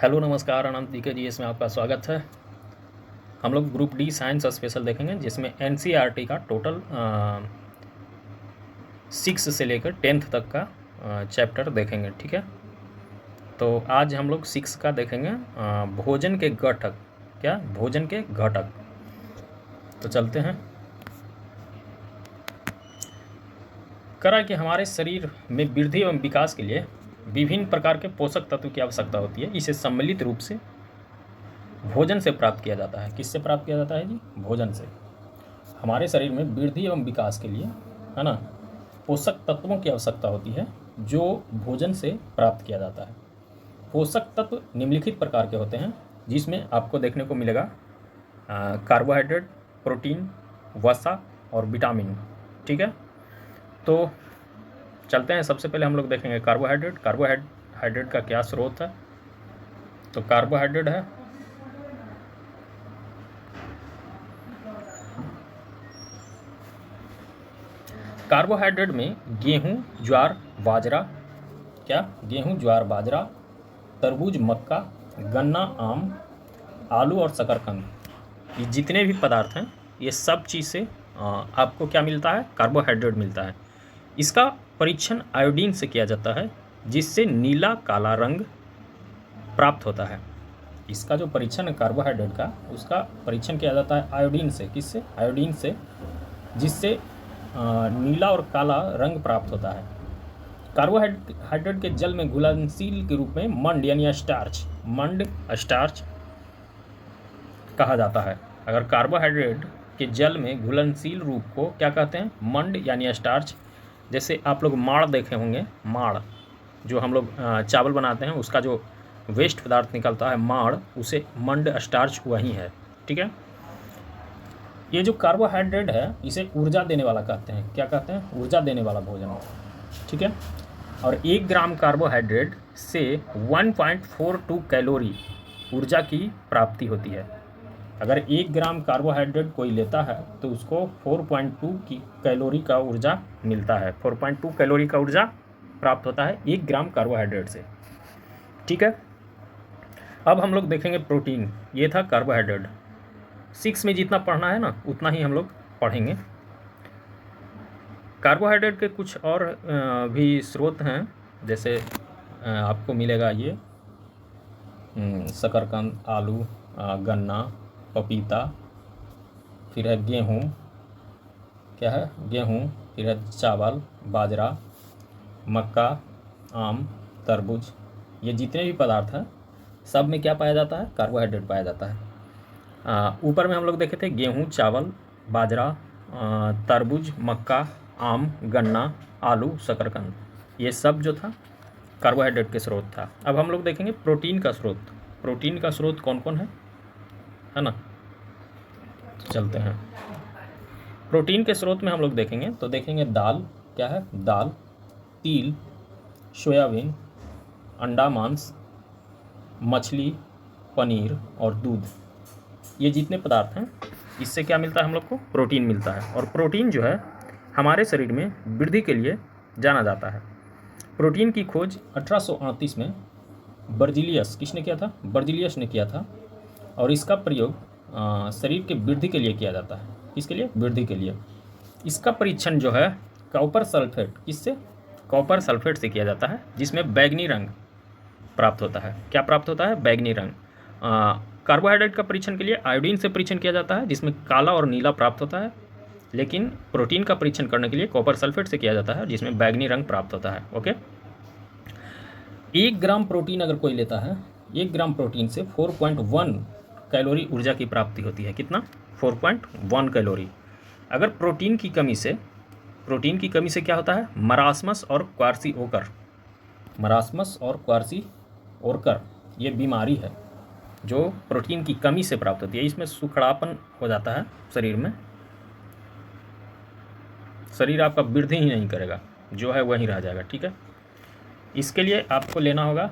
Hello नमस्कार अनंत DK जी इसमें आपका स्वागत है। हम लोग ग्रुप डी साइंस स्पेशल देखेंगे जिसमें NCERT का टोटल 6 से लेकर 10th तक का चैप्टर देखेंगे। ठीक है, तो आज हम लोग 6 का देखेंगे भोजन के घटक। क्या? भोजन के घटक। तो चलते हैं। करा कि हमारे शरीर में वृद्धि एवं विकास के लिए विभिन्न प्रकार के पोषक तत्व की आवश्यकता होती है। इसे सम्मिलित रूप से भोजन से प्राप्त किया जाता है। किससे प्राप्त किया जाता है जी? भोजन से। हमारे शरीर में वृद्धि एवं विकास के लिए, है ना, पोषक तत्वों की आवश्यकता होती है जो भोजन से प्राप्त किया जाता है। पोषक तत्व निम्नलिखित प्रकार के होते हैं जिसमें आपको देखने को मिलेगा कार्बोहाइड्रेट, प्रोटीन, वसा और विटामिन। ठीक है, तो चलते हैं। सबसे पहले हम लोग देखेंगे कार्बोहाइड्रेट। कार्बोहाइड्रेट का क्या स्रोत है? तो कार्बोहाइड्रेट है कार्बोहाइड्रेट में गेहूं, ज्वार, बाजरा। क्या? गेहूं, ज्वार, बाजरा, तरबूज, मक्का, गन्ना, आम, आलू और शकरकंद, ये जितने भी पदार्थ हैं ये सब चीज़ से आपको क्या मिलता है? कार्बोहाइड्रेट मिलता है। इसका परीक्षण आयोडीन से किया जाता है जिससे नीला काला रंग प्राप्त होता है। इसका जो परीक्षण है कार्बोहाइड्रेट का, उसका परीक्षण किया जाता है आयोडीन से। किससे? आयोडीन से, जिससे नीला और काला रंग प्राप्त होता है। कार्बोहाइड्रेट के जल में घुलनशील के रूप में मंड यानी स्टार्च कहा जाता है। अगर कार्बोहाइड्रेट के जल में घुलनशील रूप को क्या कहते हैं? मंड यानी स्टार्च। जैसे आप लोग माड़ देखे होंगे, माड़ जो हम लोग चावल बनाते हैं उसका जो वेस्ट पदार्थ निकलता है माड़, उसे मंड स्टार्च वही है। ठीक है, ये जो कार्बोहाइड्रेट है इसे ऊर्जा देने वाला कहते हैं। क्या कहते हैं? ऊर्जा देने वाला भोजन। ठीक है, और 1 ग्राम कार्बोहाइड्रेट से 1.42 कैलोरी ऊर्जा की प्राप्ति होती है। अगर 1 ग्राम कार्बोहाइड्रेट कोई लेता है तो उसको 4.2 की कैलोरी का ऊर्जा मिलता है। 4.2 कैलोरी का ऊर्जा प्राप्त होता है 1 ग्राम कार्बोहाइड्रेट से। ठीक है, अब हम लोग देखेंगे प्रोटीन। ये था कार्बोहाइड्रेट। 6 में जितना पढ़ना है ना उतना ही हम लोग पढ़ेंगे। कार्बोहाइड्रेट के कुछ और भी स्रोत हैं, जैसे आपको मिलेगा ये शकरकंद, आलू, गन्ना, पपीता, फिर है गेहूँ। क्या है? गेहूँ। फिर है चावल, बाजरा, मक्का, आम, तरबूज, ये जितने भी पदार्थ हैं सब में क्या पाया जाता है? कार्बोहाइड्रेट पाया जाता है। ऊपर में हम लोग देखे थे गेहूँ, चावल, बाजरा, तरबूज, मक्का, आम, गन्ना, आलू, शकरकंद, ये सब जो था कार्बोहाइड्रेट के स्रोत था। अब हम लोग देखेंगे प्रोटीन का स्रोत। प्रोटीन का स्रोत कौन कौन है ना? चलते हैं। प्रोटीन के स्रोत में हम लोग देखेंगे तो देखेंगे दाल। क्या है? दाल, तिल, सोयाबीन, अंडा, मांस, मछली, पनीर और दूध, ये जितने पदार्थ हैं इससे क्या मिलता है हम लोग को? प्रोटीन मिलता है। और प्रोटीन जो है हमारे शरीर में वृद्धि के लिए जाना जाता है। प्रोटीन की खोज 1838 में बर्जिलियस, किसने किया था? बर्जिलियस ने किया था। और इसका प्रयोग शरीर के वृद्धि के लिए किया जाता है। किसके लिए? वृद्धि के लिए। इसका परीक्षण जो है कॉपर सल्फेट, किससे? कॉपर सल्फेट से किया जाता है जिसमें बैगनी रंग प्राप्त होता है। क्या प्राप्त होता है? बैगनी रंग। कार्बोहाइड्रेट का परीक्षण के लिए आयोडीन से परीक्षण किया जाता है जिसमें काला और नीला प्राप्त होता है, लेकिन प्रोटीन का परीक्षण करने के लिए कॉपर सल्फेट से किया जाता है जिसमें बैगनी रंग प्राप्त होता है। ओके, 1 ग्राम प्रोटीन अगर कोई लेता है, 1 ग्राम प्रोटीन से 4.1 कैलोरी ऊर्जा की प्राप्ति होती है। कितना? 4.1 कैलोरी। अगर प्रोटीन की कमी से क्या होता है? मरासमस और क्वार्सिओकर। मरासमस और क्वार्सिओकर ये बीमारी है जो प्रोटीन की कमी से प्राप्त होती है। इसमें सुखड़ापन हो जाता है शरीर में, शरीर आपका वृद्धि ही नहीं करेगा, जो है वहीं रह जाएगा। ठीक है, इसके लिए आपको लेना होगा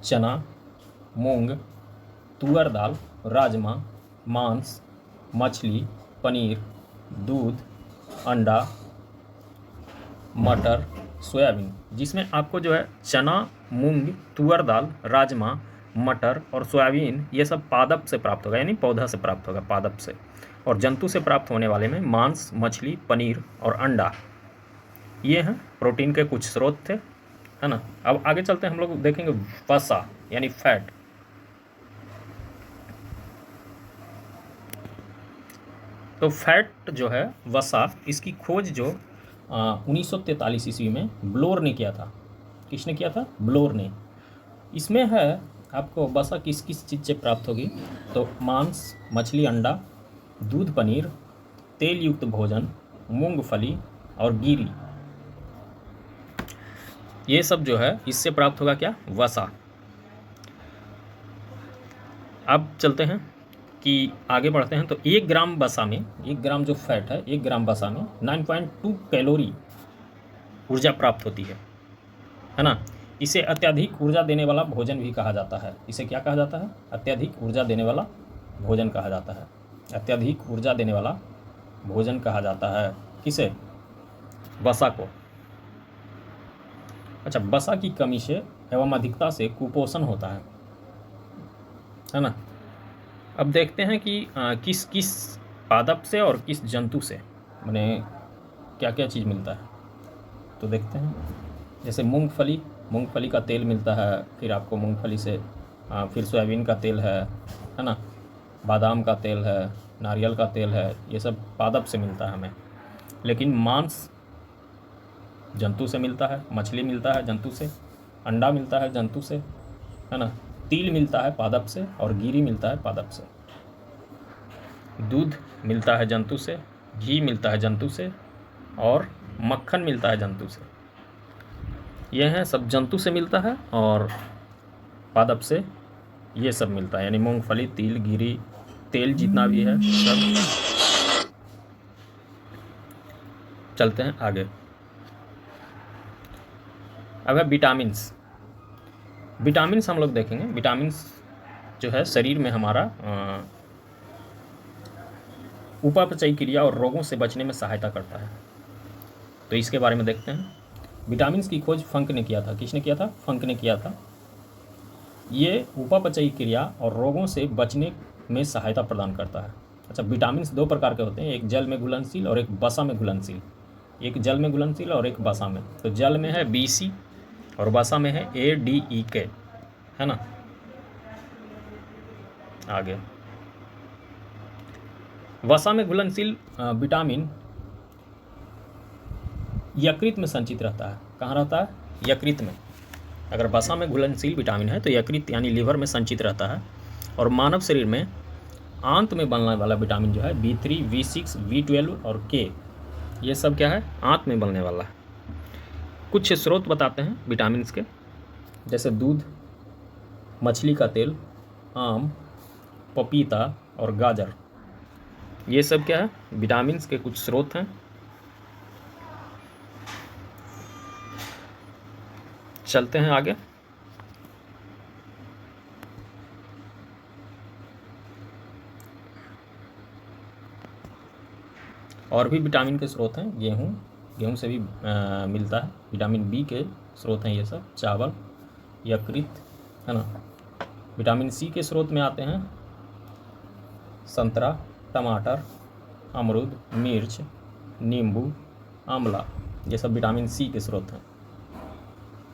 चना, मूंग, तुअर दाल, राजमा, मांस, मछली, पनीर, दूध, अंडा, मटर, सोयाबीन, जिसमें आपको जो है चना, मूंग, तुअर दाल, राजमा, मटर और सोयाबीन ये सब पादप से प्राप्त होगा, यानी पौधा से प्राप्त होगा, पादप से। और जंतु से प्राप्त होने वाले में मांस, मछली, पनीर और अंडा, ये हैं प्रोटीन के कुछ स्रोत थे, है ना। अब आगे चलते हैं, हम लोग देखेंगे वसा यानी फैट। तो फैट जो है वसा, इसकी खोज जो 1943 ईस्वी में ब्लोर ने किया था। किसने किया था? ब्लोर ने। इसमें है आपको वसा किस किस चीज़ से प्राप्त होगी, तो मांस, मछली, अंडा, दूध, पनीर, तेल युक्त भोजन, मूंगफली और गिरी, ये सब जो है इससे प्राप्त होगा क्या? वसा। अब चलते हैं कि आगे बढ़ते हैं। तो 1 ग्राम वसा में, 1 ग्राम जो फैट है, 1 ग्राम वसा में 9.2 कैलोरी ऊर्जा प्राप्त होती है ना। इसे अत्यधिक ऊर्जा देने वाला भोजन भी कहा जाता है। इसे क्या कहा जाता है? अत्यधिक ऊर्जा देने वाला भोजन कहा जाता है। अत्यधिक ऊर्जा देने वाला भोजन कहा जाता है किसे? वसा को। अच्छा, वसा की कमी से एवं अधिकता से कुपोषण होता है ना। अब देखते हैं कि किस किस पादप से और किस जंतु से माने क्या क्या चीज़ मिलता है, तो देखते हैं। जैसे मूंगफली, मूंगफली का तेल मिलता है, फिर आपको मूंगफली से फिर सोयाबीन का तेल है ना, बादाम का तेल है, नारियल का तेल है, ये सब पादप से मिलता है हमें। लेकिन मांस जंतु से मिलता है, मछली मिलता है जंतु से, अंडा मिलता है जंतु से, है ना, तिल मिलता है पादप से और गिरी मिलता है पादप से। दूध मिलता है जंतु से, घी मिलता है जंतु से और मक्खन मिलता है जंतु से। यह है सब जंतु से मिलता है और पादप से ये सब मिलता है, यानी मूंगफली, तिल, गिरी, तेल जितना भी है सब। चलते हैं आगे। अब है विटामिन्स। विटामिन्स हम लोग देखेंगे। विटामिन्स जो है शरीर में हमारा उपापचयी क्रिया और रोगों से बचने में सहायता करता है, तो इसके बारे में देखते हैं। विटामिन्स की खोज फंक ने किया था। किसने किया था? फंक ने किया था। ये उपापचयी क्रिया और रोगों से बचने में सहायता प्रदान करता है। अच्छा, विटामिन्स 2 प्रकार के होते हैं, एक जल में घुलनशील और एक वसा में घुलनशील। एक जल में घुलनशील और एक वसा में। तो जल में है BC और वसा में है ADEK, है ना। आगे वसा में घुलनशील विटामिन यकृत में संचित रहता है। कहाँ रहता है? यकृत में। अगर वसा में घुलनशील विटामिन है तो यकृत यानी लीवर में संचित रहता है। और मानव शरीर में आंत में बनने वाला विटामिन जो है B3, B6, B12 और K, ये सब क्या है? आंत में बनने वाला है। कुछ स्रोत बताते हैं विटामिन्स के, जैसे दूध, मछली का तेल, आम, पपीता और गाजर, ये सब क्या है? विटामिन्स के कुछ स्रोत हैं। चलते हैं आगे। और भी विटामिन के स्रोत हैं। गेहूं से भी मिलता है। विटामिन B के स्रोत हैं ये सब, चावल, यकृत, है ना। विटामिन C के स्रोत में आते हैं संतरा, टमाटर, अमरूद, मिर्च, नींबू, आंवला, ये सब विटामिन C के स्रोत हैं।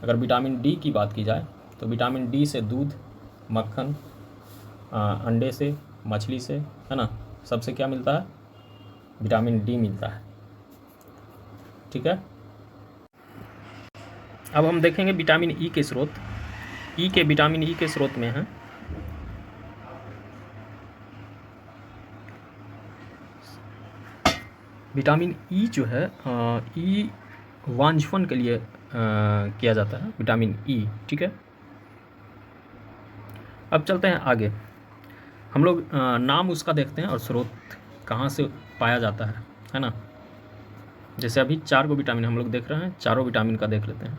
अगर विटामिन D की बात की जाए तो विटामिन D से दूध, मक्खन, अंडे से, मछली से, है ना, सबसे क्या मिलता है? विटामिन D मिलता है। ठीक है। अब हम देखेंगे विटामिन E के स्रोत। विटामिन E के स्रोत में है विटामिन E जो है E वांछपन के लिए किया जाता है, विटामिन E। ठीक है। अब चलते हैं आगे। हम लोग नाम उसका देखते हैं और स्रोत कहाँ से पाया जाता है ना। जैसे अभी 4 को विटामिन हम लोग देख रहे हैं, चारों विटामिन का देख लेते हैं।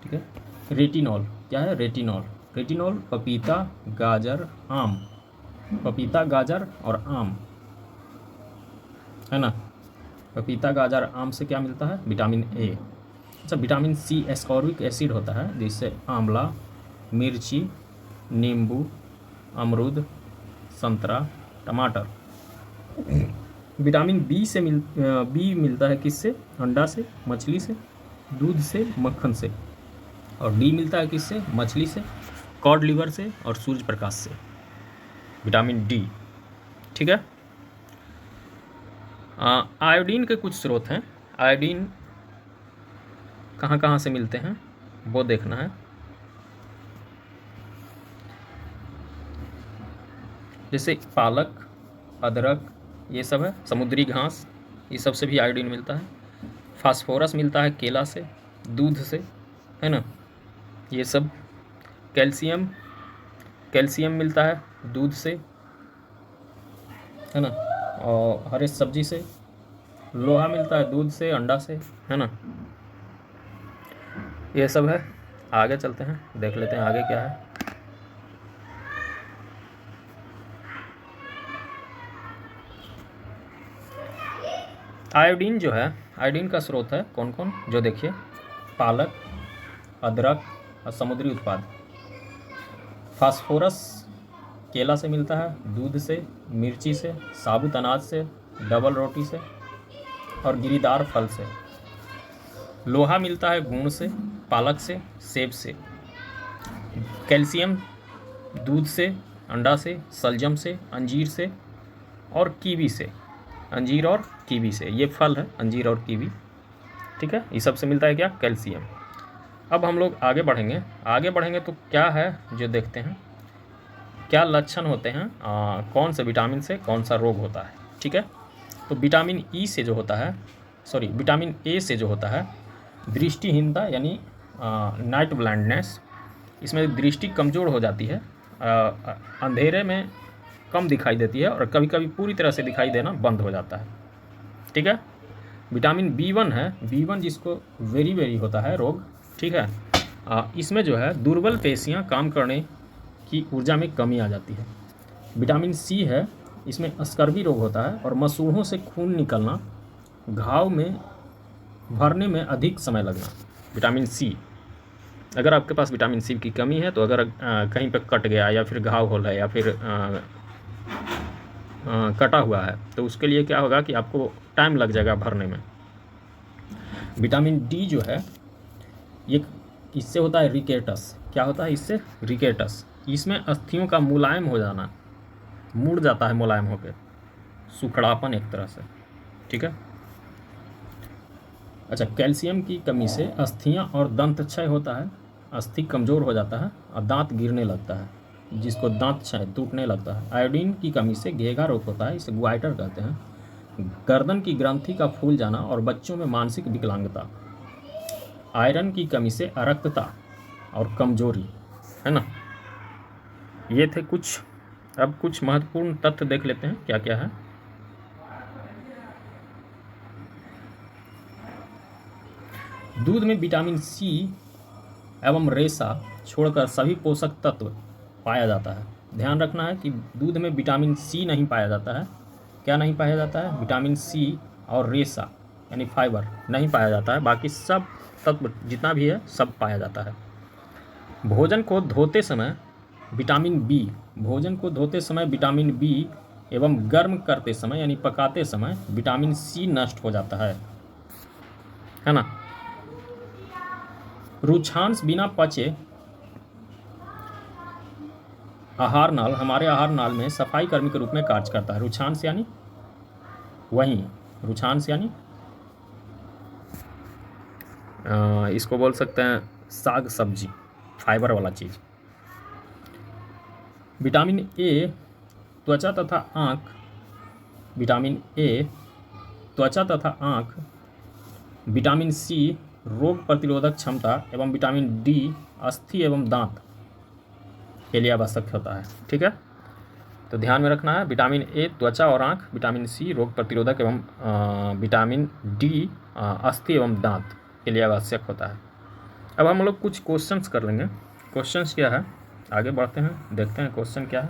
ठीक है। रेटिनॉल क्या है? रेटिनॉल पपीता, गाजर, आम, पपीता, गाजर और आम, है ना। पपीता, गाजर, आम से क्या मिलता है? Vitamin A। अच्छा, विटामिन सी एस्कॉर्बिक एसिड होता है, जिससे आंवला, मिर्ची, नींबू, अमरूद, संतरा, टमाटर। विटामिन बी मिलता है किससे? अंडा से, मछली से, दूध से, मक्खन से। और डी मिलता है किससे? मछली से, कॉड लिवर से और सूर्य प्रकाश से। विटामिन डी, ठीक है। आयोडीन के कुछ स्रोत हैं। आयोडीन कहाँ कहाँ से मिलते हैं वो देखना है। जैसे पालक, अदरक, ये सब है। समुद्री घास, ये सब से भी आयोडीन मिलता है। फास्फोरस मिलता है केला से, दूध से, है ना, ये सब। कैल्शियम मिलता है दूध से, है ना, और हरे सब्जी से। लोहा मिलता है दूध से, अंडा से, है ना, ये सब है। आगे चलते हैं, देख लेते हैं आगे क्या है। आयोडीन जो है, आयोडीन का स्रोत है कौन कौन, जो देखिए, पालक, अदरक और समुद्री उत्पाद। फास्फोरस केला से मिलता है, दूध से, मिर्ची से, साबुत अनाज से, डबल रोटी से और गिरीदार फल से। लोहा मिलता है गुण से, पालक से, सेब से। कैल्शियम दूध से, अंडा से, सलजम से, अंजीर से और कीवी से। अंजीर और कीवी से, ये फल है अंजीर और कीवी, ठीक है। ये सबसे मिलता है क्या? कैल्शियम। अब हम लोग आगे बढ़ेंगे तो क्या है जो देखते हैं, क्या लक्षण होते हैं, कौन से विटामिन से कौन सा रोग होता है, ठीक है। तो विटामिन ई से जो होता है, विटामिन ए से जो होता है, दृष्टिहीनता यानी नाइट ब्लाइंडनेस, इसमें दृष्टि कमज़ोर हो जाती है, अंधेरे में कम दिखाई देती है और कभी कभी पूरी तरह से दिखाई देना बंद हो जाता है, ठीक है। विटामिन B1 है, B1 जिसको वेरी होता है रोग, ठीक है। इसमें जो है दुर्बल पेशियां काम करने की ऊर्जा में कमी आ जाती है। विटामिन सी है, इसमें स्कर्वी रोग होता है और मसूड़ों से खून निकलना, घाव में भरने में अधिक समय लगना। विटामिन सी, अगर आपके पास विटामिन सी की कमी है तो अगर कहीं पे कट गया या फिर घाव होल है या फिर कटा हुआ है तो उसके लिए क्या होगा कि आपको टाइम लग जाएगा भरने में। विटामिन डी जो है ये इससे होता है रिकेटस। क्या होता है इससे? रिकेटस। इसमें अस्थियों का मुलायम हो जाना, मुड़ जाता है मुलायम होकर, सुखड़ापन एक तरह से, ठीक है। अच्छा, कैल्शियम की कमी से अस्थियां और दंत क्षय होता है, अस्थि कमज़ोर हो जाता है और दांत गिरने लगता है, जिसको दांत क्षय टूटने लगता है। आयोडीन की कमी से घेघा रोग होता है, इसे ग्वाइटर कहते हैं। गर्दन की ग्रंथि का फूल जाना और बच्चों में मानसिक विकलांगता। आयरन की कमी से अरक्तता और कमजोरी, है ना। ये थे कुछ। अब कुछ महत्वपूर्ण तथ्य देख लेते हैं क्या क्या है। दूध में विटामिन सी एवं रेशा छोड़कर सभी पोषक तत्व पाया जाता है। ध्यान रखना है कि दूध में विटामिन सी नहीं पाया जाता है। क्या नहीं पाया जाता है? विटामिन सी और रेशा यानी फाइबर नहीं पाया जाता है, बाकी सब तत्व जितना भी है सब पाया जाता है। भोजन को धोते समय विटामिन बी एवं गर्म करते समय यानी पकाते समय विटामिन सी नष्ट हो जाता है ना। रुक्षांश बिना पचे आहार नाल हमारे आहार नाल में सफाई कर्मी के रूप में कार्य करता है। रुक्षांश यानी इसको बोल सकते हैं साग सब्जी, फाइबर वाला चीज़। विटामिन ए त्वचा तथा आँख, विटामिन सी रोग प्रतिरोधक क्षमता एवं विटामिन डी अस्थि एवं दांत के लिए आवश्यक होता है, ठीक है। तो ध्यान में रखना है, विटामिन ए त्वचा और आँख, विटामिन सी रोग प्रतिरोधक एवं विटामिन डी अस्थि एवं दांत के लिए आवश्यक होता है। अब हम लोग कुछ क्वेश्चंस कर लेंगे। क्वेश्चंस क्या है, आगे बढ़ते हैं, देखते हैं क्वेश्चन क्या है।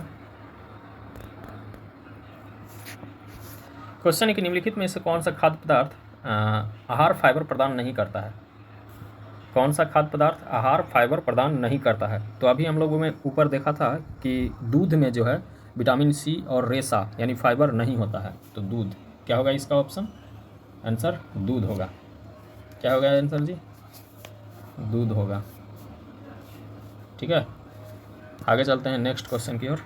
क्वेश्चन है कि निम्नलिखित में से कौन सा खाद्य पदार्थ आहार फाइबर प्रदान नहीं करता है? कौन सा खाद्य पदार्थ आहार फाइबर प्रदान नहीं करता है? तो अभी हम लोगों में ऊपर देखा था कि दूध में जो है विटामिन सी और रेशा यानी फाइबर नहीं होता है। तो दूध क्या होगा इसका ऑप्शन? आंसर दूध होगा। क्या होगा आंसर जी? दूध होगा। ठीक है, आगे चलते हैं नेक्स्ट क्वेश्चन की ओर।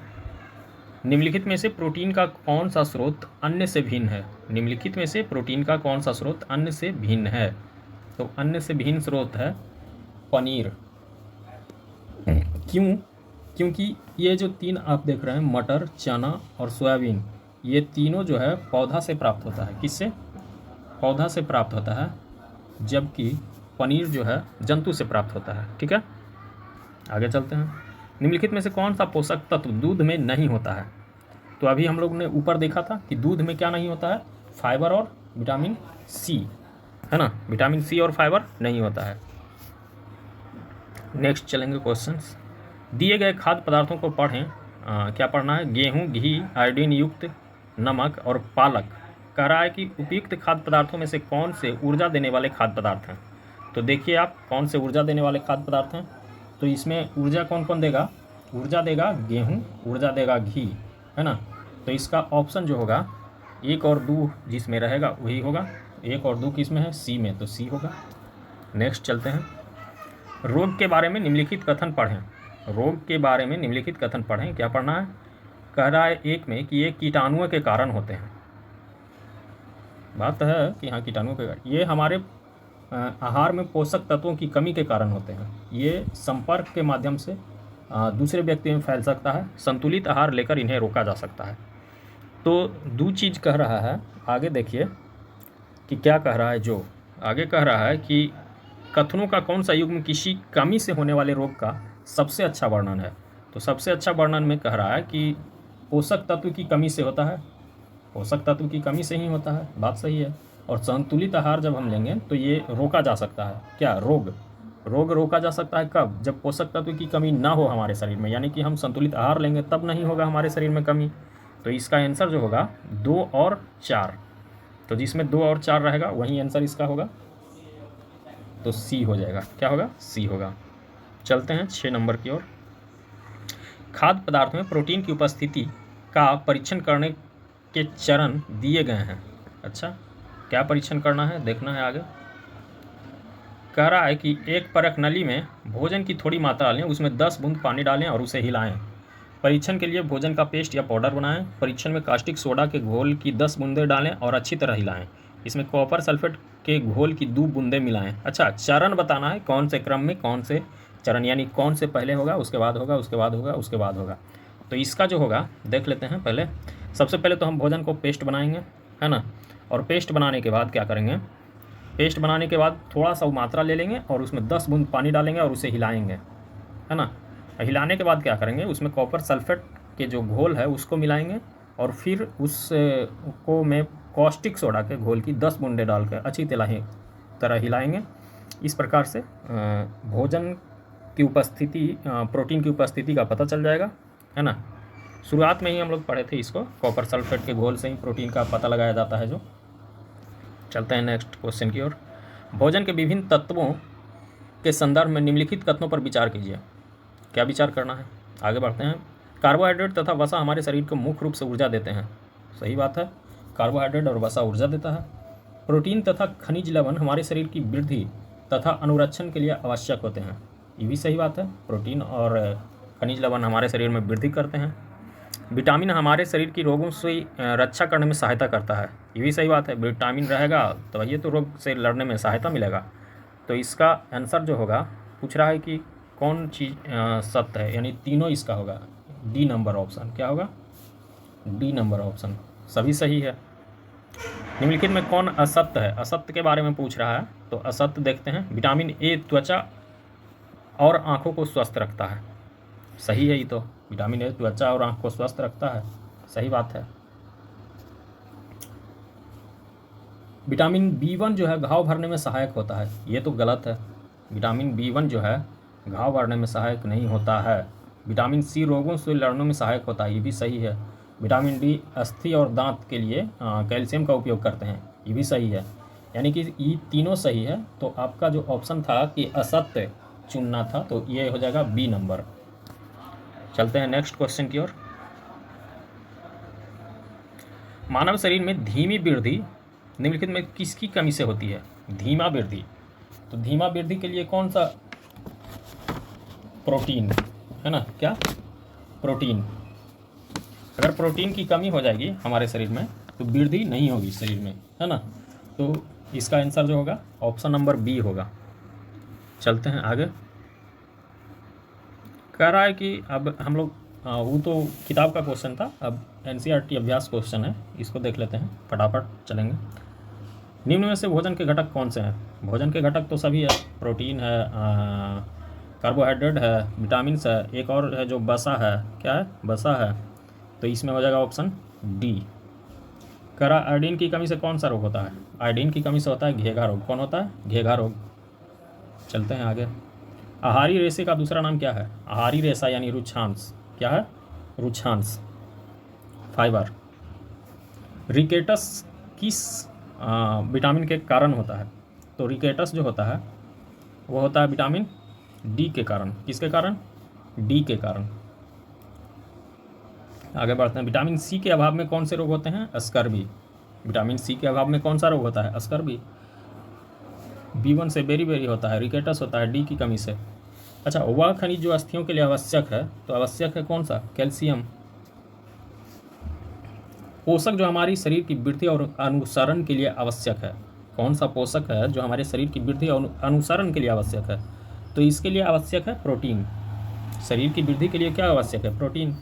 निम्नलिखित में से प्रोटीन का कौन सा स्रोत अन्य से भिन्न है? निम्नलिखित में से प्रोटीन का कौन सा स्रोत अन्य से भिन्न है? तो अन्य से भिन्न स्रोत है पनीर। क्यों? क्योंकि ये जो तीन आप देख रहे हैं, मटर, चना और सोयाबीन, ये तीनों जो है पौधा से प्राप्त होता है। किससे? पौधा से प्राप्त होता है, जबकि पनीर जो है जंतु से प्राप्त होता है। ठीक है, आगे चलते हैं। निम्नलिखित में से कौन सा पोषक तत्व दूध में नहीं होता है? तो अभी हम लोग ने ऊपर देखा था कि दूध में क्या नहीं होता है? फाइबर और विटामिन सी, है ना। विटामिन सी और फाइबर नहीं होता है। नेक्स्ट चलेंगे क्वेश्चंस। दिए गए खाद्य पदार्थों को पढ़ें। क्या पढ़ना है? गेहूं, घी, आयोडीन युक्त नमक और पालक। कह रहा है कि उपयुक्त खाद्य पदार्थों में से कौन से ऊर्जा देने वाले खाद्य पदार्थ हैं? तो देखिए आप, कौन से ऊर्जा देने वाले खाद्य पदार्थ हैं। तो इसमें ऊर्जा कौन कौन देगा? ऊर्जा देगा गेहूं, ऊर्जा देगा घी, है ना। तो इसका ऑप्शन जो होगा 1 और 2 जिसमें रहेगा वही होगा। 1 और 2 किस में है? सी में, तो सी होगा। नेक्स्ट चलते हैं। रोग के बारे में निम्नलिखित कथन पढ़ें। रोग के बारे में निम्नलिखित कथन पढ़ें। क्या पढ़ना है? कह रहा है 1 में कि ये कीटाणुओं के कारण होते हैं। बात है कि हाँ, कीटाणुओं के कारण। ये हमारे आहार में पोषक तत्वों की कमी के कारण होते हैं। ये संपर्क के माध्यम से दूसरे व्यक्ति में फैल सकता है। संतुलित आहार लेकर इन्हें रोका जा सकता है। तो 2 चीज़ कह रहा है। आगे देखिए कि क्या कह रहा है। जो आगे कह रहा है कि कथनों का कौन सा युग्म किसी कमी से होने वाले रोग का सबसे अच्छा वर्णन है? तो सबसे अच्छा वर्णन में कह रहा है कि पोषक तत्व की कमी से होता है। पोषक तत्व की कमी से ही होता है, बात सही है। और संतुलित आहार जब हम लेंगे तो ये रोका जा सकता है। क्या? रोग रोका जा सकता है कब? जब पोषक तत्व की कमी ना हो हमारे शरीर में, यानी कि हम संतुलित आहार लेंगे तब नहीं होगा हमारे शरीर में कमी। तो इसका आंसर जो होगा 2 और 4। तो जिसमें 2 और 4 रहेगा वही आंसर इसका होगा। तो सी हो जाएगा। क्या होगा? सी होगा। चलते हैं 6 नंबर की ओर। खाद्य पदार्थ में प्रोटीन की उपस्थिति का परीक्षण करने के चरण दिए गए हैं। अच्छा, क्या परीक्षण करना है? देखना है आगे। कह रहा है कि एक परख नली में भोजन की थोड़ी मात्रा लें, उसमें 10 बूंद पानी डालें और उसे हिलाएं। परीक्षण के लिए भोजन का पेस्ट या पाउडर बनाएं। परीक्षण में कास्टिक सोडा के घोल की 10 बूंदें डालें और अच्छी तरह हिलाएं। इसमें कॉपर सल्फेट के घोल की 2 बूंदें मिलाएं। अच्छा, चरण बताना है, कौन से क्रम में कौन से चरण, यानी कौन से पहले होगा, उसके बाद होगा, उसके बाद होगा, उसके बाद होगा। तो इसका जो होगा देख लेते हैं। पहले सबसे पहले तो हम भोजन को पेस्ट बनाएंगे, है ना। और पेस्ट बनाने के बाद क्या करेंगे? पेस्ट बनाने के बाद थोड़ा सा मात्रा ले लेंगे और उसमें 10 बूंद पानी डालेंगे और उसे हिलाएंगे, है ना। हिलाने के बाद क्या करेंगे? उसमें कॉपर सल्फेट के जो घोल है उसको मिलाएंगे और फिर उसको में कॉस्टिक सोडा के घोल की 10 बूंदें डालकर अच्छी तरह हिलाएंगे। इस प्रकार से भोजन की उपस्थिति, प्रोटीन की उपस्थिति का पता चल जाएगा, है ना। शुरुआत में ही हम लोग पढ़े थे इसको, कॉपर सल्फेट के घोल से ही प्रोटीन का पता लगाया जाता है जो। चलते हैं नेक्स्ट क्वेश्चन की ओर। भोजन के विभिन्न तत्वों के संदर्भ में निम्नलिखित कथनों पर विचार कीजिए। क्या विचार करना है? आगे बढ़ते हैं। कार्बोहाइड्रेट तथा वसा हमारे शरीर को मुख्य रूप से ऊर्जा देते हैं। सही बात है, कार्बोहाइड्रेट और वसा ऊर्जा देता है। प्रोटीन तथा खनिज लवण हमारे शरीर की वृद्धि तथा अनुरक्षण के लिए आवश्यक होते हैं। ये भी सही बात है, प्रोटीन और खनिज लवण हमारे शरीर में वृद्धि करते हैं। विटामिन हमारे शरीर की रोगों से रक्षा करने में सहायता करता है। ये भी सही बात है, विटामिन रहेगा तो ये तो रोग से लड़ने में सहायता मिलेगा। तो इसका आंसर जो होगा, पूछ रहा है कि कौन चीज़ सत्य है, यानी तीनों इसका होगा। D number option. क्या होगा? डी नंबर ऑप्शन सभी सही है। निम्नलिखित में कौन असत्य है? असत्य के बारे में पूछ रहा है, तो असत्य देखते हैं। विटामिन ए त्वचा और आँखों को स्वस्थ रखता है। सही है ये तो, विटामिन ए त्वचा और आँख को स्वस्थ रखता है, सही बात है। विटामिन B1 जो है घाव भरने में सहायक होता है, ये तो गलत है। विटामिन B1 जो है घाव भरने में सहायक नहीं होता है। विटामिन C रोगों से लड़ने में सहायक होता है, ये भी सही है। विटामिन D अस्थि और दांत के लिए कैल्शियम का उपयोग करते हैं, ये भी सही है। यानी कि ये तीनों सही है। तो आपका जो ऑप्शन था कि असत्य चुनना था, तो ये हो जाएगा बी नंबर। चलते हैं नेक्स्ट क्वेश्चन की ओर। मानव शरीर में धीमी वृद्धि निम्नलिखित में किसकी कमी से होती है? धीमा वृद्धि, तो धीमा वृद्धि के लिए कौन सा? प्रोटीन, है ना? क्या? प्रोटीन। अगर प्रोटीन की कमी हो जाएगी हमारे शरीर में तो वृद्धि नहीं होगी शरीर में, है ना? तो इसका आंसर जो होगा ऑप्शन नंबर बी होगा। चलते हैं आगे। कह रहा है कि अब हम लोग वो तो किताब का क्वेश्चन था, अब एनसीईआरटी अभ्यास क्वेश्चन है, इसको देख लेते हैं, फटाफट चलेंगे। निम्न में से भोजन के घटक कौन से हैं? भोजन के घटक तो सभी है, प्रोटीन है, कार्बोहाइड्रेट है, विटामिन्स है, एक और है जो वसा है, क्या है? वसा है। तो इसमें हो जाएगा ऑप्शन डी। कह रहा आयोडीन की कमी से कौन सा रोग होता है? आयोडीन की कमी से होता है घेघा रोग। कौन होता है? घेघा रोग। चलते हैं आगे। आहारी रेशे का दूसरा नाम क्या है? आहारी रेशा यानी रुक्षांश, क्या है? रुक्षांश, फाइबर। रिकेटस किस विटामिन के कारण होता है? तो रिकेटस जो होता है वो होता है विटामिन डी के कारण। किसके कारण? डी के कारण। आगे बढ़ते हैं। विटामिन सी के अभाव में कौन से रोग होते हैं? स्कर्वी। विटामिन सी के अभाव में कौन सा रोग होता है? स्कर्वी। B1 से बेरी होता है, रिकेटस होता है डी की कमी से। अच्छा, वह खनिज जो अस्थियों के लिए आवश्यक है, तो आवश्यक है कौन सा? कैल्शियम। पोषक जो हमारी शरीर की वृद्धि और अनुसरण के लिए आवश्यक है, कौन सा पोषक है जो हमारे शरीर की वृद्धि और अनुसरण के लिए आवश्यक है? तो इसके लिए आवश्यक है प्रोटीन। शरीर की वृद्धि के लिए क्या आवश्यक है? प्रोटीन।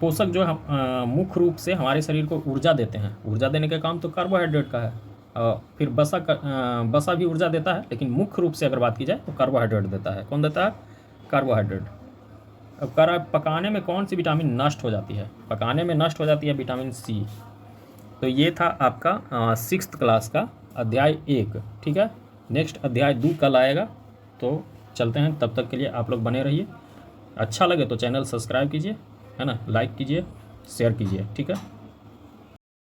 पोषक जो हम मुख्य रूप से हमारे शरीर को ऊर्जा देते हैं, ऊर्जा देने का काम तो कार्बोहाइड्रेट का है। फिर वसा भी ऊर्जा देता है, लेकिन मुख्य रूप से अगर बात की जाए तो कार्बोहाइड्रेट देता है। कौन देता है? कार्बोहाइड्रेट। अब कह रहा है पकाने में कौन सी विटामिन नष्ट हो जाती है? पकाने में नष्ट हो जाती है विटामिन सी। तो ये था आपका 6th क्लास का अध्याय 1। ठीक है, नेक्स्ट अध्याय 2 कल आएगा। तो चलते हैं, तब तक के लिए आप लोग बने रहिए। अच्छा लगे तो चैनल सब्सक्राइब कीजिए, है ना? लाइक कीजिए, शेयर कीजिए। ठीक है।